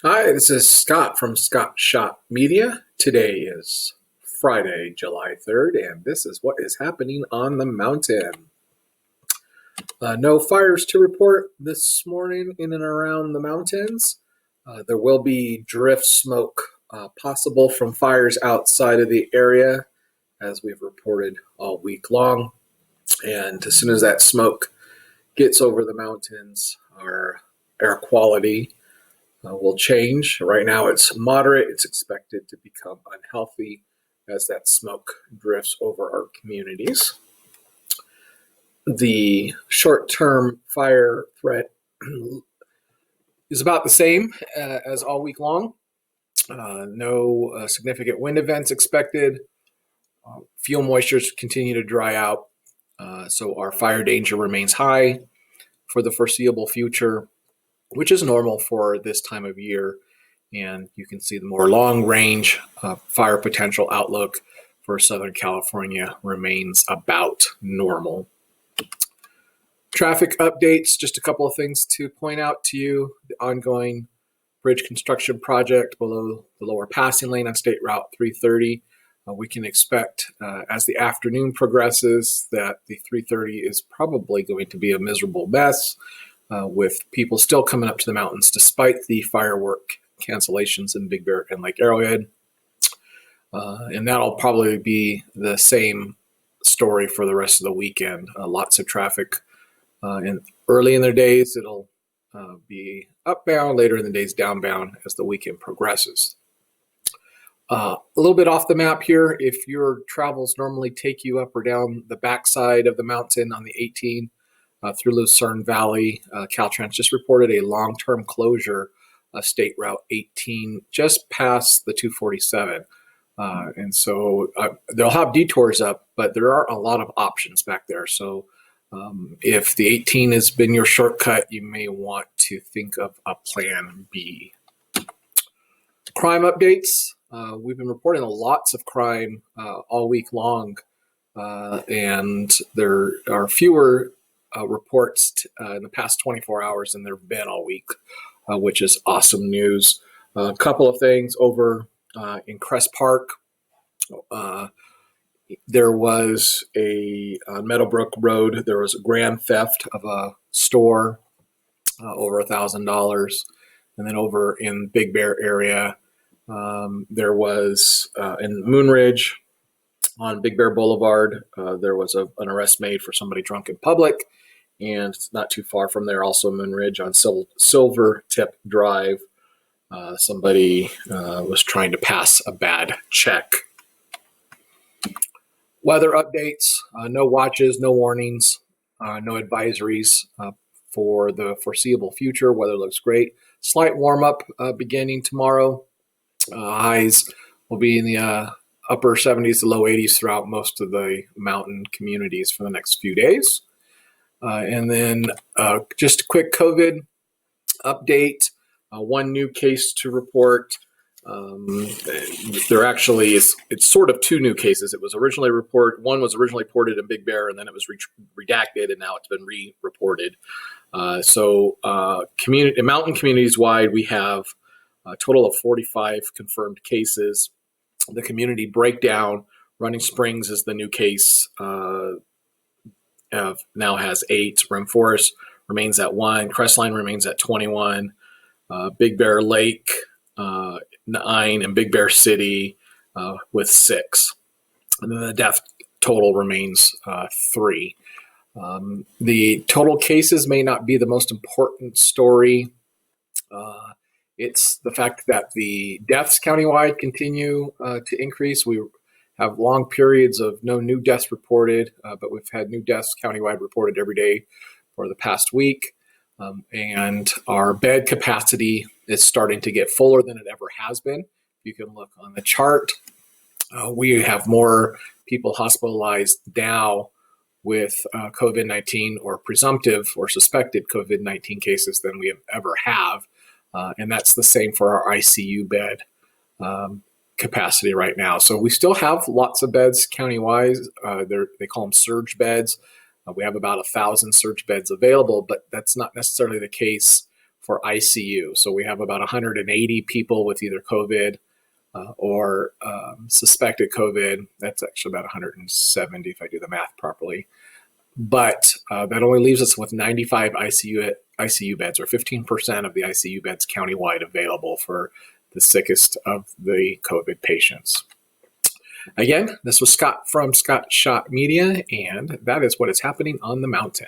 Hi, this is Scott from Scott Shop Media. Today is Friday, July 3rd, and this is what is happening on the mountain. No fires to report this morning in and around the mountains. There will be drift smoke possible from fires outside of the area, as we've reported all week long. And as soon as that smoke gets over the mountains, our air quality will change. Right now it's moderate. It's expected to become unhealthy as that smoke drifts over our communities. The short-term fire threat is about the same as all week long. No significant wind events expected. Fuel moistures continue to dry out, so our fire danger remains high for the foreseeable future, which is normal for this time of year. And you can see the more long-range fire potential outlook for Southern California remains about normal. Traffic updates, just a couple of things to point out to you. The ongoing bridge construction project below the lower passing lane on State Route 330. We can expect as the afternoon progresses that the 330 is probably going to be a miserable mess, with people still coming up to the mountains despite the firework cancellations in Big Bear and Lake Arrowhead. And that'll probably be the same story for the rest of the weekend. Lots of traffic. And early in the days, it'll be upbound, later in the days downbound as the weekend progresses. A little bit off the map here, if your travels normally take you up or down the backside of the mountain on the 18 through Lucerne Valley, Caltrans just reported a long-term closure of State Route 18 just past the 247. And so they'll have detours up, but there are a lot of options back there. So if the 18 has been your shortcut, you may want to think of a plan B. Crime updates. We've been reporting lots of crime all week long, and there are fewer reports in the past 24 hours than there have been all week, which is awesome news. A couple of things over in Crest Park. There was on Meadowbrook Road, there was a grand theft of a store, over $1,000. And then over in Big Bear area, there was in Moonridge on Big Bear Boulevard, there was an arrest made for somebody drunk in public. And not too far from there, also Moonridge on Silver Tip Drive, somebody was trying to pass a bad check. Weather updates, no watches, no warnings, no advisories for the foreseeable future. Weather looks great. Slight warm up beginning tomorrow. Highs will be in the upper 70s to low 80s throughout most of the mountain communities for the next few days. And then just a quick COVID update. One new case to report. There actually is, it's sort of two new cases. One was originally reported in Big Bear, and then it was redacted, and now it's been re-reported. So mountain communities wide, we have a total of 45 confirmed cases. The community breakdown, Running Springs is the new case, now has 8. Rim Forest remains at 1. Crestline remains at 21. Big Bear Lake, 9, and Big Bear City with 6. And then the death total remains 3. The total cases may not be the most important story. It's the fact that the deaths countywide continue to increase. We have long periods of no new deaths reported, but we've had new deaths countywide reported every day for the past week. And our bed capacity is starting to get fuller than it ever has been. You can look on the chart. We have more people hospitalized now with COVID-19 or presumptive or suspected COVID-19 cases than we have ever have. And that's the same for our ICU bed capacity right now. So we still have lots of beds countywide. They call them surge beds. We have about 1,000 surge beds available, but that's not necessarily the case for ICU. So we have about 180 people with either COVID or suspected COVID. That's actually about 170 if I do the math properly. But that only leaves us with 95 ICU beds, or 15% of the ICU beds countywide available for the sickest of the COVID patients. Again, this was Scott from Scott Shot Media, and that is what is happening on the mountain.